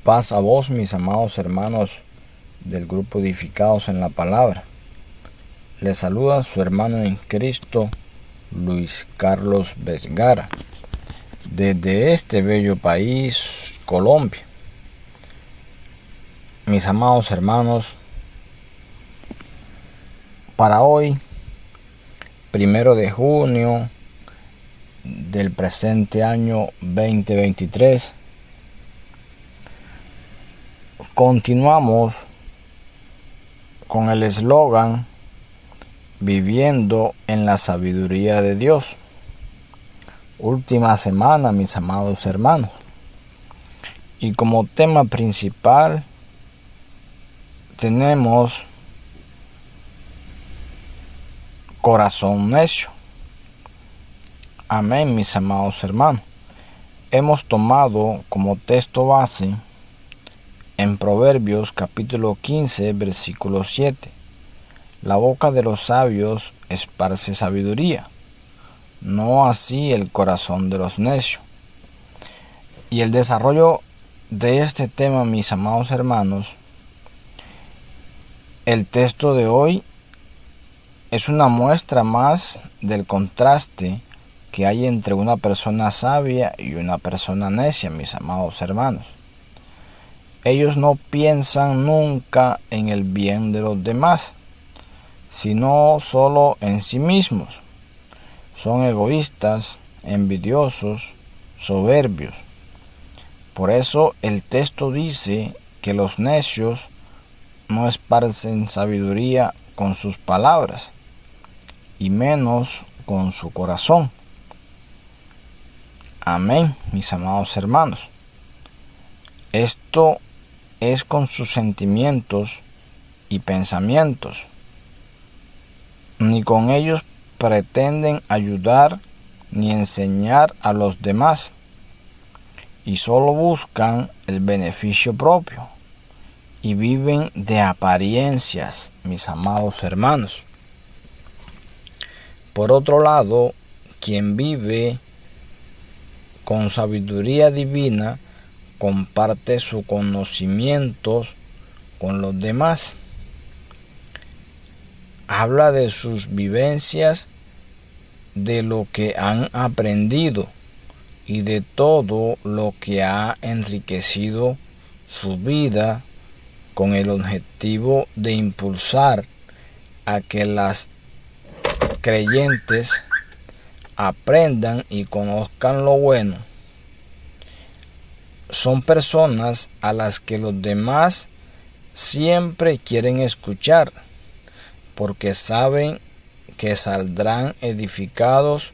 Paz a vos, mis amados hermanos del grupo Edificados en la Palabra. Les saluda su hermano en Cristo, Luis Carlos Vergara, desde este bello país, Colombia. Mis amados hermanos, para hoy, 1 de junio del presente año 2023, continuamos con el eslogan Viviendo en la sabiduría de Dios. Última semana, mis amados hermanos. Y como tema principal tenemos corazón necio. Amén, mis amados hermanos. Hemos tomado como texto base en Proverbios capítulo 15, versículo 7. La boca de los sabios esparce sabiduría, no así el corazón de los necios. Y el desarrollo de este tema, mis amados hermanos, el texto de hoy es una muestra más del contraste que hay entre una persona sabia y una persona necia, mis amados hermanos. Ellos no piensan nunca en el bien de los demás, sino solo en sí mismos. Son egoístas, envidiosos, soberbios. Por eso el texto dice que los necios no esparcen sabiduría con sus palabras, y menos con su corazón. Amén, mis amados hermanos. Esto es con sus sentimientos y pensamientos. Ni con ellos pretenden ayudar ni enseñar a los demás, y solo buscan el beneficio propio y viven de apariencias, mis amados hermanos. Por otro lado, quien vive con sabiduría divina comparte sus conocimientos con los demás. Habla de sus vivencias, de lo que han aprendido y de todo lo que ha enriquecido su vida con el objetivo de impulsar a que las creyentes aprendan y conozcan lo bueno. Son personas a las que los demás siempre quieren escuchar, porque saben que saldrán edificados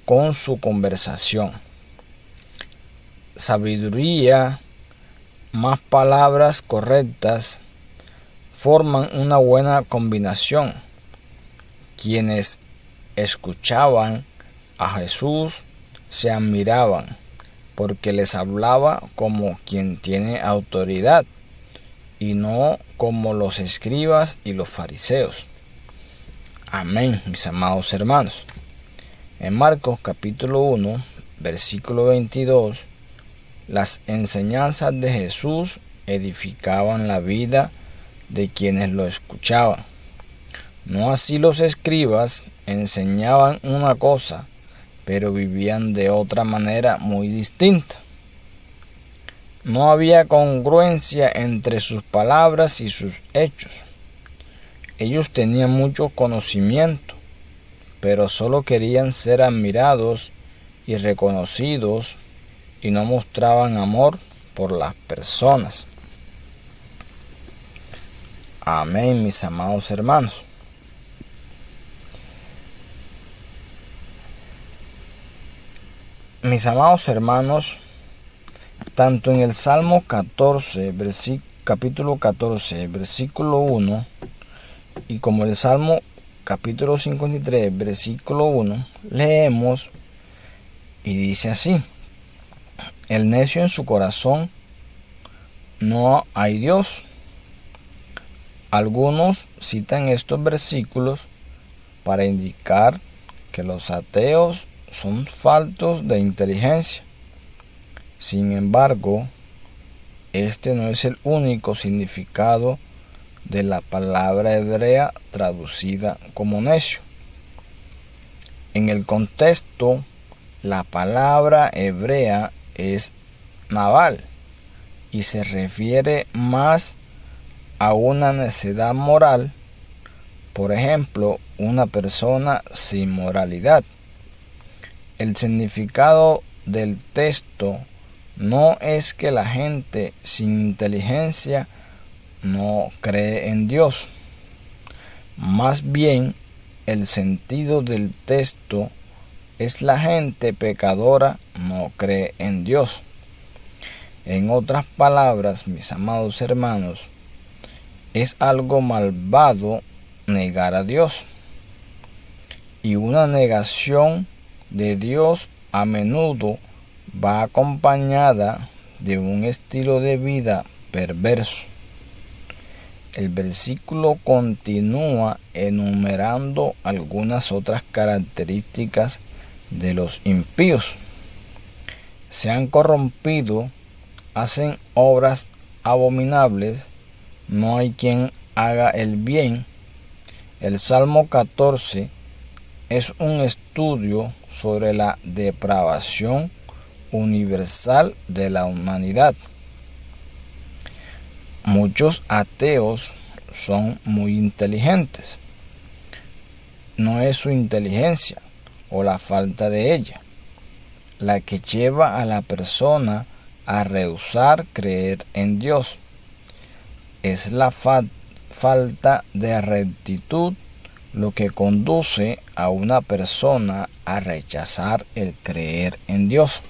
con su conversación. Sabiduría más palabras correctas forman una buena combinación. Quienes escuchaban a Jesús se admiraban, porque les hablaba como quien tiene autoridad y no como los escribas y los fariseos. Amén, mis amados hermanos. En Marcos capítulo 1, versículo 22, las enseñanzas de Jesús edificaban la vida de quienes lo escuchaban. No así los escribas, enseñaban una cosa, pero vivían de otra manera muy distinta. No había congruencia entre sus palabras y sus hechos. Ellos tenían mucho conocimiento, pero solo querían ser admirados y reconocidos y no mostraban amor por las personas. Amén, mis amados hermanos. Mis amados hermanos, tanto en el Salmo 14, capítulo 14, versículo 1, y como el Salmo capítulo 53, versículo 1, leemos y dice así: el necio en su corazón no hay Dios. Algunos citan estos versículos para indicar que los ateos son faltos de inteligencia. Sin embargo, este no es el único significado de la palabra hebrea traducida como necio. En el contexto, la palabra hebrea es naval y se refiere más a una necedad moral, por ejemplo, una persona sin moralidad. El significado del texto no es que la gente sin inteligencia no cree en Dios. Más bien, el sentido del texto es la gente pecadora no cree en Dios. En otras palabras, mis amados hermanos, es algo malvado negar a Dios. Y una negación de Dios a menudo va acompañada de un estilo de vida perverso. El versículo continúa enumerando algunas otras características de los impíos. Se han corrompido, hacen obras abominables, no hay quien haga el bien. El Salmo 14 es un estudio sobre la depravación universal de la humanidad. Muchos ateos son muy inteligentes. No es su inteligencia o la falta de ella la que lleva a la persona a rehusar creer en Dios. Es la falta de rectitud lo que conduce a una persona a rechazar el creer en Dios.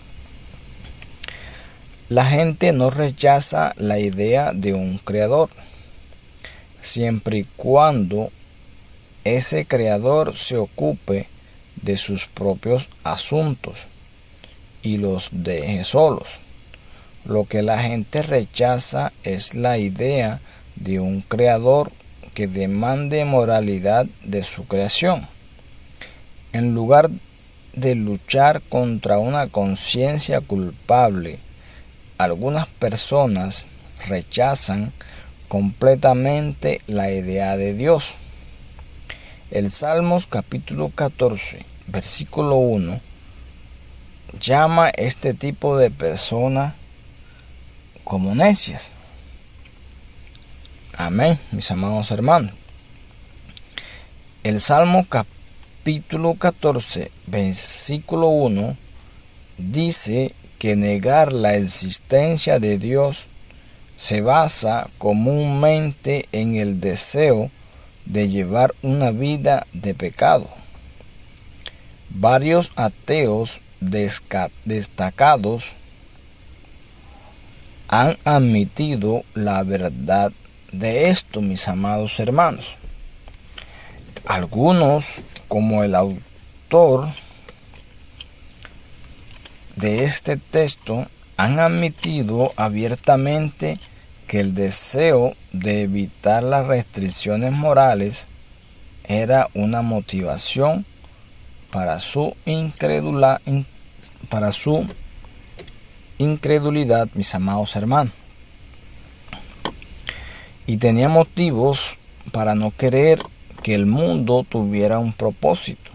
La gente no rechaza la idea de un creador, siempre y cuando ese creador se ocupe de sus propios asuntos y los deje solos. Lo que la gente rechaza es la idea de un creador que demande moralidad de su creación. En lugar de luchar contra una conciencia culpable, algunas personas rechazan completamente la idea de Dios. El Salmos capítulo 14, versículo 1, llama a este tipo de personas como necias. Amén, mis amados hermanos. El Salmo capítulo 14, versículo 1, dice que negar la existencia de Dios se basa comúnmente en el deseo de llevar una vida de pecado. Varios ateos destacados han admitido la verdad de esto, mis amados hermanos. Algunos, como el autor de este texto, han admitido abiertamente que el deseo de evitar las restricciones morales era una motivación para su incredulidad, mis amados hermanos. Y tenía motivos para no querer que el mundo tuviera un propósito.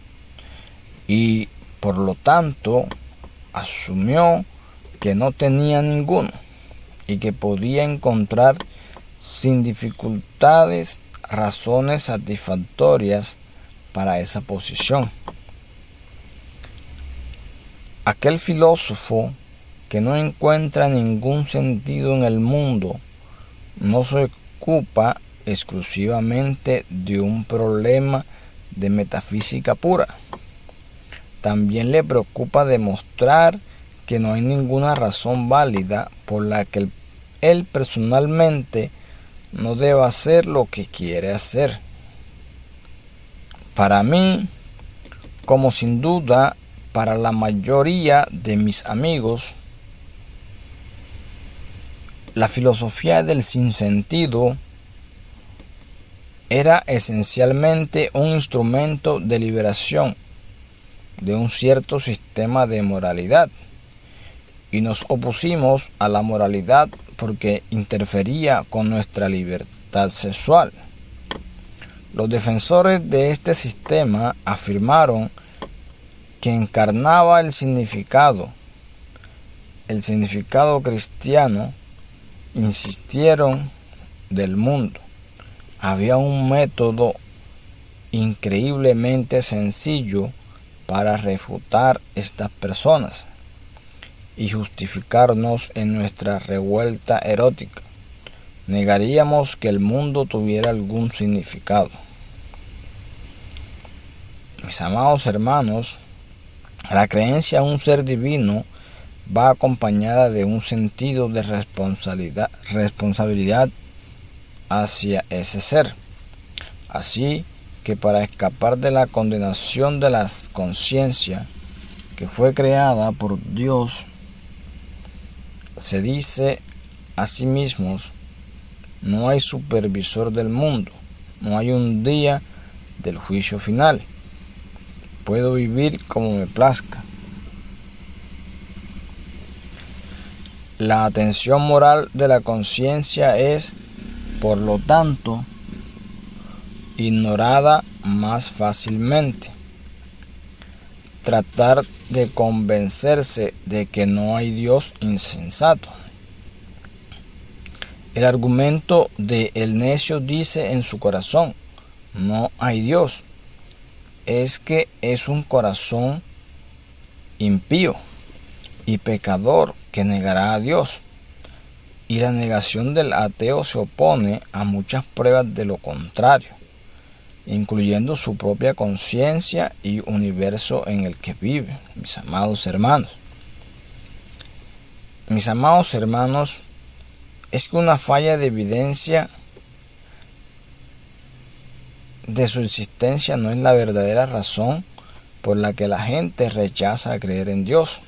Y por lo tanto, asumió que no tenía ninguno y que podía encontrar sin dificultades razones satisfactorias para esa posición. Aquel filósofo que no encuentra ningún sentido en el mundo no se ocupa exclusivamente de un problema de metafísica pura. También le preocupa demostrar que no hay ninguna razón válida por la que él personalmente no deba hacer lo que quiere hacer. Para mí, como sin duda para la mayoría de mis amigos, la filosofía del sinsentido era esencialmente un instrumento de liberación de un cierto sistema de moralidad y nos opusimos a la moralidad porque interfería con nuestra libertad sexual. Los defensores de este sistema afirmaron que encarnaba el significado cristiano. Insistieron del mundo. Había un método increíblemente sencillo para refutar estas personas y justificarnos en nuestra revuelta erótica. Negaríamos que el mundo tuviera algún significado. Mis amados hermanos, la creencia en un ser divino va acompañada de un sentido de responsabilidad hacia ese ser. Así que para escapar de la condenación de la conciencia que fue creada por Dios, se dice a sí mismos: no hay supervisor del mundo, no hay un día del juicio final. Puedo vivir como me plazca. La atención moral de la conciencia es, por lo tanto, ignorada más fácilmente. Tratar de convencerse de que no hay Dios insensato. El argumento de el necio dice en su corazón: no hay Dios. Es que es un corazón impío y pecador que negará a Dios. Y la negación del ateo se opone a muchas pruebas de lo contrario, incluyendo su propia conciencia y universo en el que vive. Mis amados hermanos, es que una falla de evidencia de su existencia no es la verdadera razón por la que la gente rechaza creer en Dios.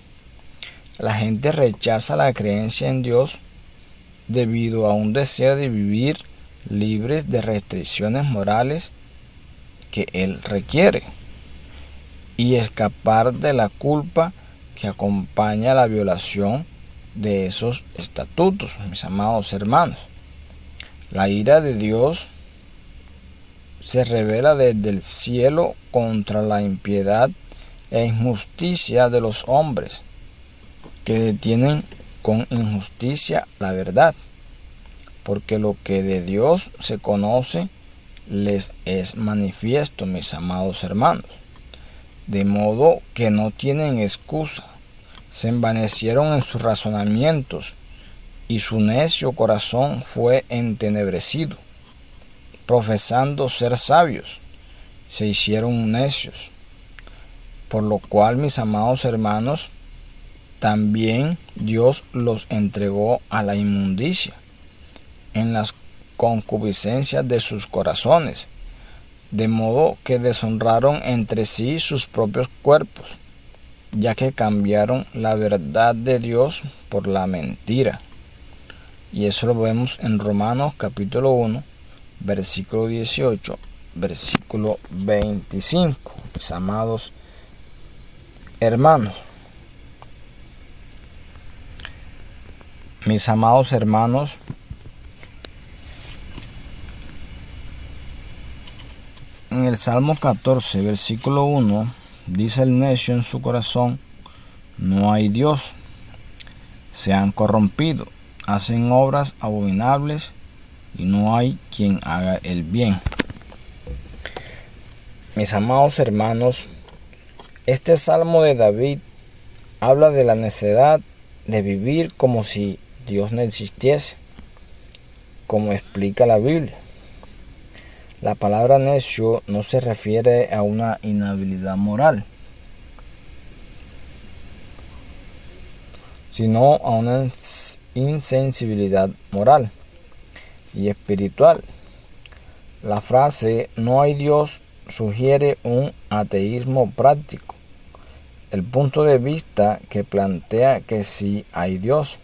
La gente rechaza la creencia en Dios debido a un deseo de vivir libres de restricciones morales que Él requiere y escapar de la culpa que acompaña la violación de esos estatutos. Mis amados hermanos, la ira de Dios se revela desde el cielo contra la impiedad e injusticia de los hombres que detienen con injusticia la verdad, porque lo que de Dios se conoce les es manifiesto, mis amados hermanos, de modo que no tienen excusa. Se envanecieron en sus razonamientos y su necio corazón fue entenebrecido. Profesando ser sabios, se hicieron necios, por lo cual, mis amados hermanos, también Dios los entregó a la inmundicia en las concupiscencias de sus corazones, de modo que deshonraron entre sí sus propios cuerpos, ya que cambiaron la verdad de Dios por la mentira. Y eso lo vemos en Romanos capítulo 1, versículo 18, versículo 25. Mis amados hermanos, en el Salmo 14, versículo 1, dice el necio en su corazón: no hay Dios. Se han corrompido, hacen obras abominables, y no hay quien haga el bien. Mis amados hermanos, este Salmo de David habla de la necesidad de vivir como si Dios no existiese, como explica la Biblia. La palabra necio no se refiere a una inhabilidad moral, sino a una insensibilidad moral y espiritual. La frase "no hay Dios" sugiere un ateísmo práctico, el punto de vista que plantea que sí hay Dios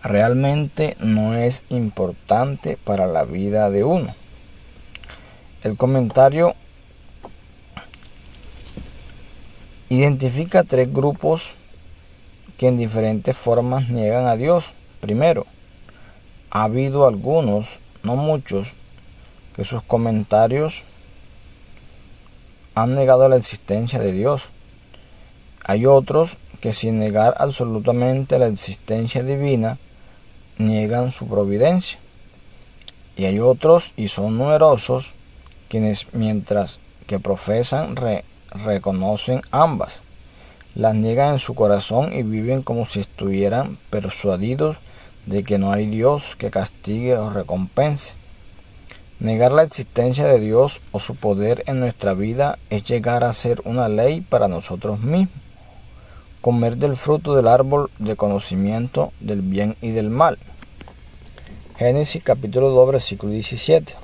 realmente no es importante para la vida de uno. El comentario identifica tres grupos que en diferentes formas niegan a Dios. Primero, ha habido algunos, no muchos, que sus comentarios han negado la existencia de Dios. Hay otros que sin negar absolutamente la existencia divina, niegan su providencia. Y hay otros, y son numerosos, quienes mientras que profesan reconocen ambas, las niegan en su corazón y viven como si estuvieran persuadidos de que no hay Dios que castigue o recompense. Negar la existencia de Dios o su poder en nuestra vida es llegar a ser una ley para nosotros mismos. Comer del fruto del árbol de conocimiento del bien y del mal. Génesis capítulo 2, versículo 17.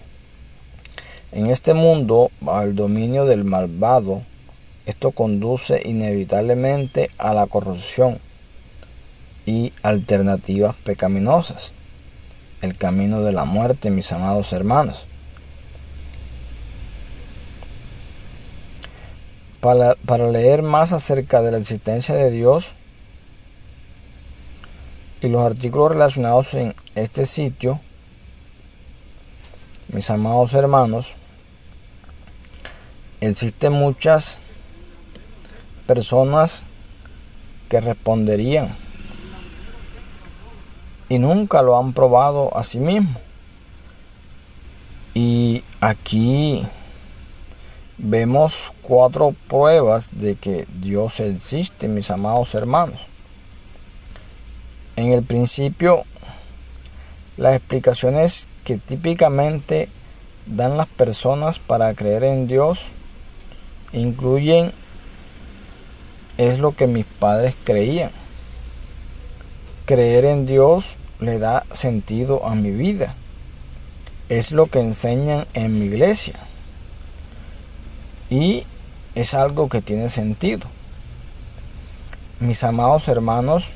En este mundo, bajo el dominio del malvado, esto conduce inevitablemente a la corrupción y alternativas pecaminosas, el camino de la muerte, mis amados hermanos. Para leer más acerca de la existencia de Dios y los artículos relacionados en este sitio, mis amados hermanos, existen muchas personas que responderían y nunca lo han probado a sí mismos. Y aquí vemos 4 pruebas de que Dios existe, mis amados hermanos. En el principio, las explicaciones que típicamente dan las personas para creer en Dios incluyen: es lo que mis padres creían. Creer en Dios le da sentido a mi vida. Es lo que enseñan en mi iglesia. Y es algo que tiene sentido. Mis amados hermanos,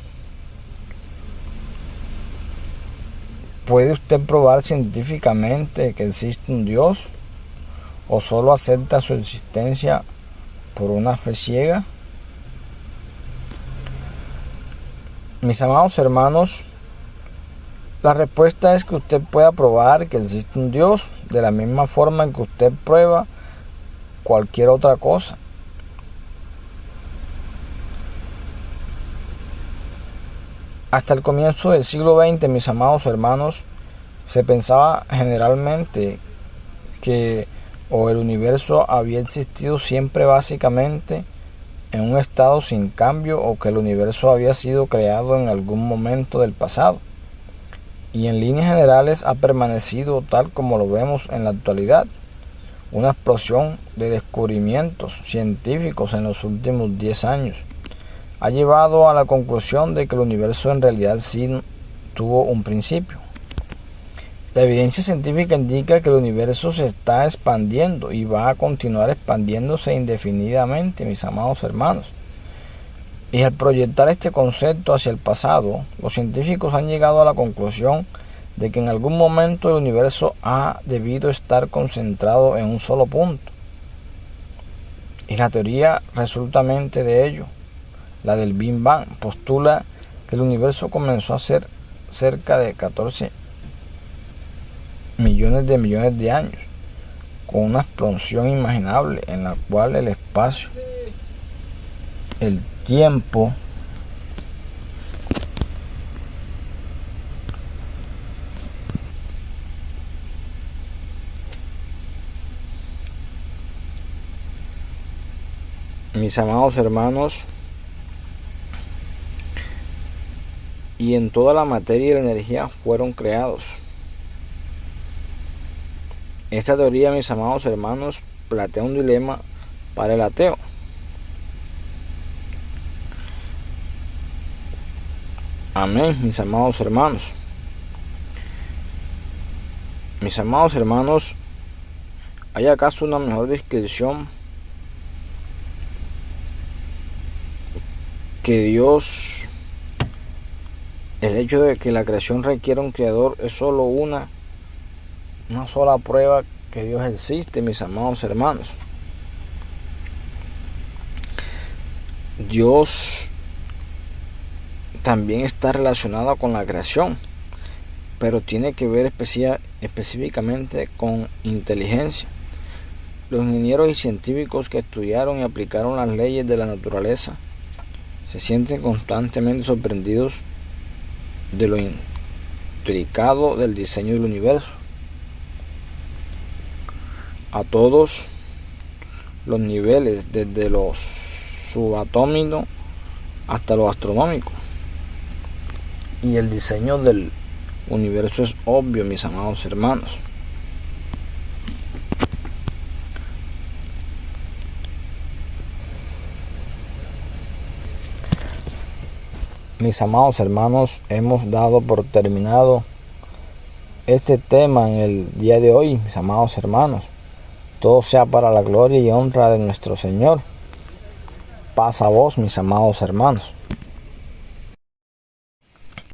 ¿puede usted probar científicamente que existe un Dios? ¿O solo acepta su existencia por una fe ciega? Mis amados hermanos, la respuesta es que usted pueda probar que existe un Dios de la misma forma en que usted prueba cualquier otra cosa. Hasta el comienzo del siglo XX, mis amados hermanos, se pensaba generalmente que el universo había existido siempre básicamente en un estado sin cambio, o que el universo había sido creado en algún momento del pasado y en líneas generales ha permanecido tal como lo vemos en la actualidad. Una explosión de descubrimientos científicos en los últimos 10 años ha llevado a la conclusión de que el universo en realidad sí tuvo un principio. La evidencia científica indica que el universo se está expandiendo y va a continuar expandiéndose indefinidamente, mis amados hermanos. Y al proyectar este concepto hacia el pasado, los científicos han llegado a la conclusión de que en algún momento el universo ha debido estar concentrado en un solo punto. Y la teoría resultante de ello, la del Big Bang, postula que el universo comenzó a ser cerca de 14 millones de años, con una explosión inimaginable en la cual el espacio, el tiempo mis amados hermanos, y en toda la materia y la energía fueron creados. Esta teoría, mis amados hermanos, plantea un dilema para el ateo. Amén, mis amados hermanos. Mis amados hermanos, ¿hay acaso una mejor descripción que Dios? El hecho de que la creación requiera un creador es solo una sola prueba que Dios existe, mis amados hermanos. Dios también está relacionada con la creación, pero tiene que ver específicamente con inteligencia. Los ingenieros y científicos que estudiaron y aplicaron las leyes de la naturaleza se sienten constantemente sorprendidos de lo intricado del diseño del universo, a todos los niveles, desde lo subatómico hasta lo astronómico. Y el diseño del universo es obvio, mis amados hermanos. Mis amados hermanos, hemos dado por terminado este tema en el día de hoy, mis amados hermanos. Todo sea para la gloria y honra de nuestro Señor. Paz a vos, mis amados hermanos.